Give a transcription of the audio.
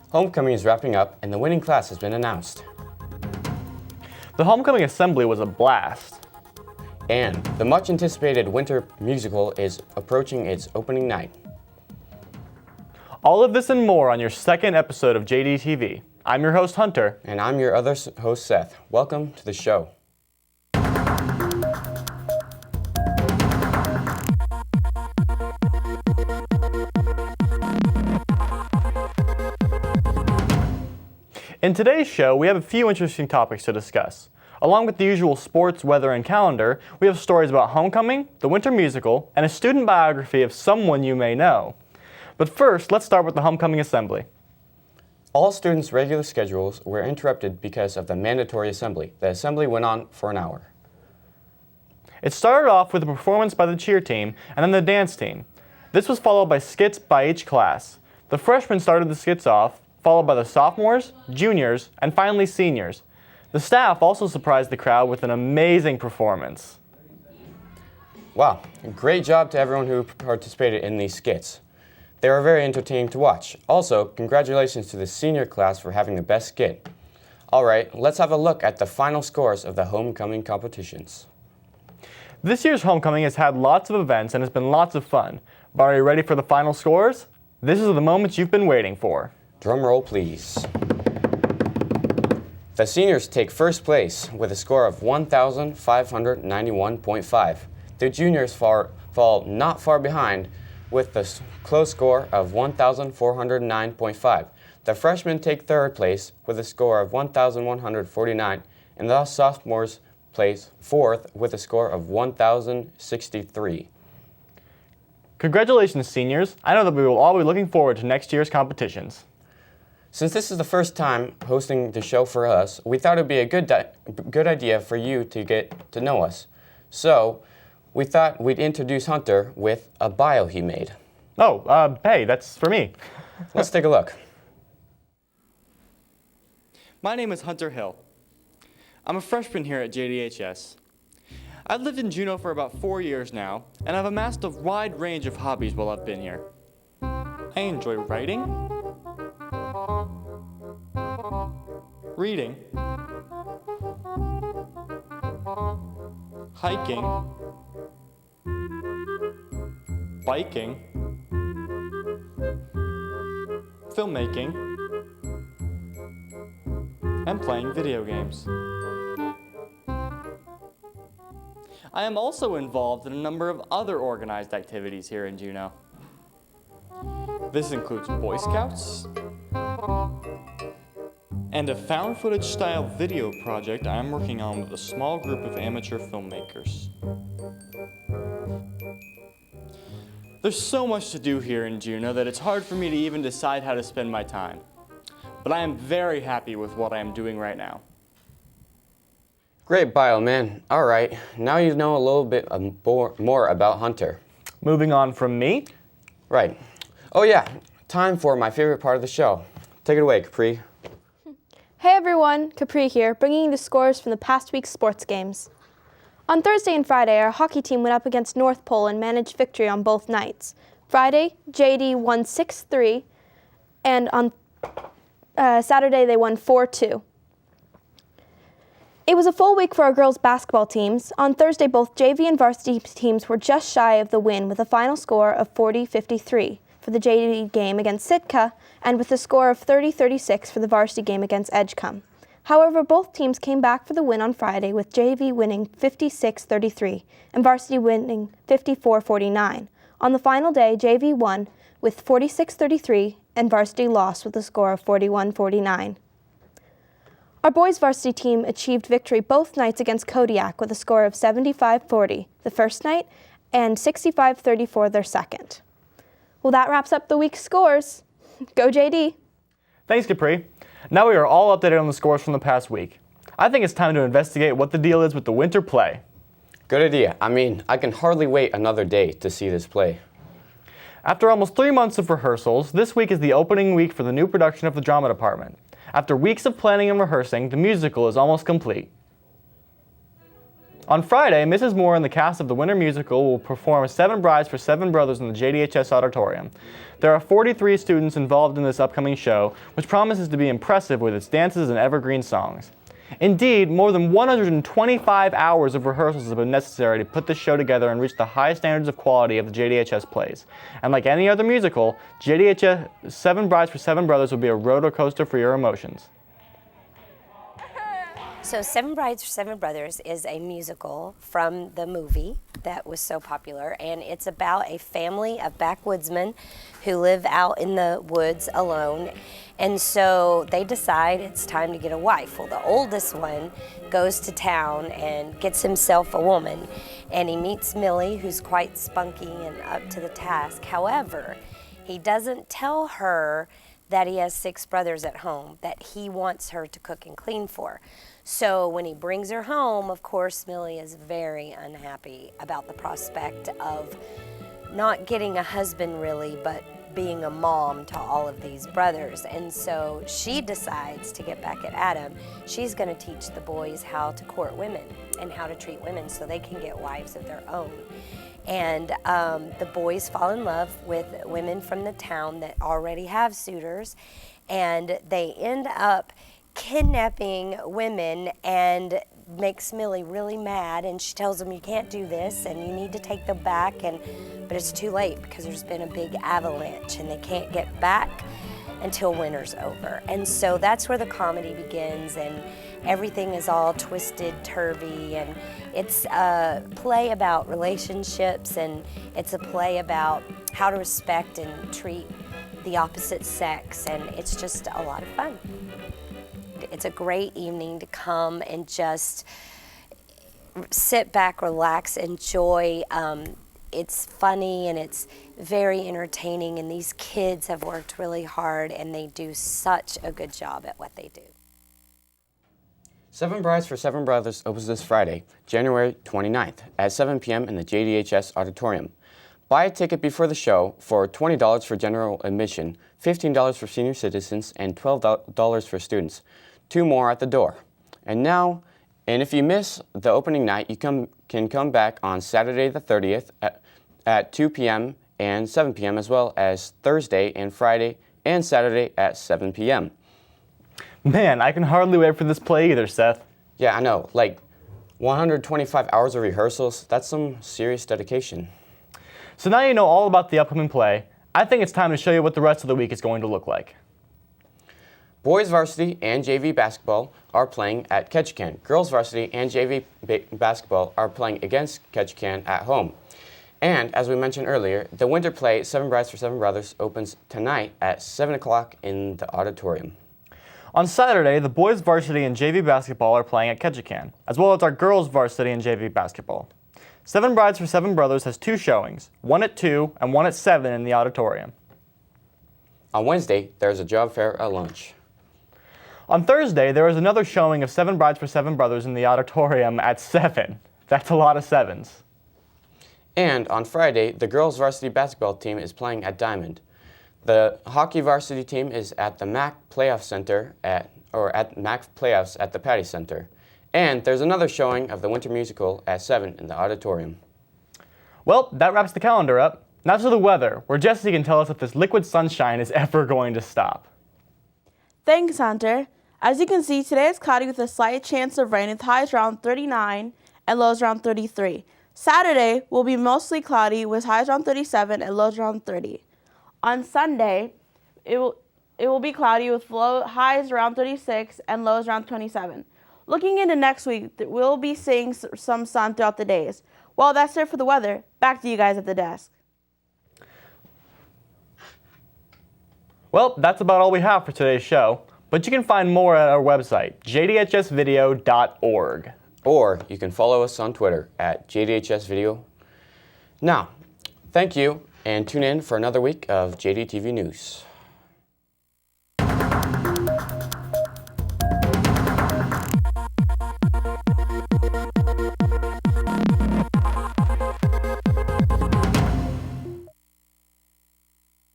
Homecoming is wrapping up and the winning class has been announced. The homecoming assembly was a blast. And the much anticipated winter musical is approaching its opening night. All of this and more on your second episode of JDTV. I'm your host, Hunter. And I'm your other host, Seth. Welcome to the show. In today's show, we have a few interesting topics to discuss. Along with the usual sports, weather, and calendar, we have stories about homecoming, the winter musical, and a student biography of someone you may know. But first, let's start with the homecoming assembly. All students' regular schedules were interrupted because of the mandatory assembly. The assembly went on for an hour. It started off with a performance by the cheer team and then the dance team. This was followed by skits by each class. The freshmen started the skits off, followed by the sophomores, juniors, and finally seniors. The staff also surprised the crowd with an amazing performance. Wow, great job to everyone who participated in these skits. They were very entertaining to watch. Also, congratulations to the senior class for having the best skit. Alright, let's have a look at the final scores of the homecoming competitions. This year's homecoming has had lots of events and has been lots of fun. But are you ready for the final scores? This is the moment you've been waiting for. Drum roll, please. The seniors take first place with a score of 1,591.5. The juniors fall not far behind with the close score of 1,409.5. The freshmen take third place with a score of 1,149, and the sophomores place fourth with a score of 1,063. Congratulations, seniors. I know that we will all be looking forward to next year's competitions. Since this is the first time hosting the show for us, we thought it would be a good idea for you to get to know us. So, we thought we'd introduce Hunter with a bio he made. Oh, hey, that's for me. Let's take a look. My name is Hunter Hill. I'm a freshman here at JDHS. I've lived in Juneau for about 4 years now, and I've amassed a wide range of hobbies while I've been here. I enjoy writing, reading, hiking, biking, filmmaking, and playing video games. I am also involved in a number of other organized activities here in Juneau. This includes Boy Scouts and a found footage style video project I am working on with a small group of amateur filmmakers. There's so much to do here in Juneau that it's hard for me to even decide how to spend my time. But I am very happy with what I am doing right now. Great bio, man. Alright, now you know a little bit more about Hunter. Moving on from me. Right. Oh yeah, time for my favorite part of the show. Take it away, Capri. Hey everyone, Capri here, bringing you the scores from the past week's sports games. On Thursday and Friday, our hockey team went up against North Pole and managed victory on both nights. Friday, JD won 6-3, and on Saturday they won 4-2. It was a full week for our girls' basketball teams. On Thursday, both JV and varsity teams were just shy of the win with a final score of 40-53 for the JV game against Sitka and with a score of 30-36 for the varsity game against Edgecombe. However, both teams came back for the win on Friday with JV winning 56-33 and varsity winning 54-49. On the final day, JV won with 46-33 and varsity lost with a score of 41-49. Our boys varsity team achieved victory both nights against Kodiak with a score of 75-40 the first night and 65-34 their second. Well, that wraps up the week's scores. Go JD! Thanks, Capri. Now we are all updated on the scores from the past week. I think it's time to investigate what the deal is with the winter play. Good idea. I mean, I can hardly wait another day to see this play. After almost 3 months of rehearsals, this week is the opening week for the new production of the drama department. After weeks of planning and rehearsing, the musical is almost complete. On Friday, Mrs. Moore and the cast of the Winter Musical will perform Seven Brides for Seven Brothers in the JDHS Auditorium. There are 43 students involved in this upcoming show, which promises to be impressive with its dances and evergreen songs. Indeed, more than 125 hours of rehearsals have been necessary to put this show together and reach the high standards of quality of the JDHS plays. And like any other musical, JDHS Seven Brides for Seven Brothers will be a roller coaster for your emotions. So Seven Brides for Seven Brothers is a musical from the movie that was so popular, and it's about a family of backwoodsmen who live out in the woods alone, and so they decide it's time to get a wife. Well, the oldest one goes to town and gets himself a woman, and he meets Millie, who's quite spunky and up to the task. However, he doesn't tell her that he has 6 brothers at home that he wants her to cook and clean for. So when he brings her home, of course, Millie is very unhappy about the prospect of not getting a husband really, but being a mom to all of these brothers. And so she decides to get back at Adam. She's going to teach the boys how to court women and how to treat women so they can get wives of their own. And the boys fall in love with women from the town that already have suitors, and they end up kidnapping women and makes Millie really mad, and she tells them you can't do this and you need to take them back, but it's too late because there's been a big avalanche and they can't get back until winter's over. And so that's where the comedy begins, and everything is all twisted, turvy, and it's a play about relationships, and it's a play about how to respect and treat the opposite sex, and it's just a lot of fun. It's a great evening to come and just sit back, relax, enjoy. It's funny and it's very entertaining, and these kids have worked really hard and they do such a good job at what they do. Seven Brides for Seven Brothers opens this Friday, January 29th at 7 p.m. in the JDHS Auditorium. Buy a ticket before the show for $20 for general admission, $15 for senior citizens, and $12 for students. 2 more at the door. And if you miss the opening night, you can come back on Saturday the 30th at 2 p.m. and 7 p.m. as well as Thursday and Friday and Saturday at 7 p.m. Man, I can hardly wait for this play either, Seth. Yeah, I know. Like 125 hours of rehearsals, that's some serious dedication. So now you know all about the upcoming play, I think it's time to show you what the rest of the week is going to look like. Boys varsity and JV basketball are playing at Ketchikan. Girls varsity and JV basketball are playing against Ketchikan at home. And as we mentioned earlier, the winter play Seven Brides for Seven Brothers opens tonight at 7 o'clock in the auditorium. On Saturday, the boys varsity and JV basketball are playing at Ketchikan, as well as our girls varsity and JV basketball. Seven Brides for Seven Brothers has 2 showings, one at 2 and one at 7 in the auditorium. On Wednesday, there's a job fair at lunch. On Thursday, there is another showing of Seven Brides for Seven Brothers in the auditorium at 7. That's a lot of 7s. And on Friday, the girls varsity basketball team is playing at Diamond. The hockey varsity team is at the MAC Playoff Center at MAC Playoffs at the Patty Center. And there's another showing of the winter musical at 7 in the auditorium. Well, that wraps the calendar up. Now to the weather, where Jesse can tell us if this liquid sunshine is ever going to stop. Thanks, Hunter. As you can see, today is cloudy with a slight chance of rain with highs around 39 and lows around 33. Saturday will be mostly cloudy with highs around 37 and lows around 30. On Sunday, it will be cloudy with highs around 36 and lows around 27. Looking into next week, we'll be seeing some sun throughout the days. Well, that's it for the weather. Back to you guys at the desk. Well, that's about all we have for today's show, but you can find more at our website, jdhsvideo.org. Or you can follow us on Twitter at JDHSvideo. Now, thank you, and tune in for another week of JDTV News.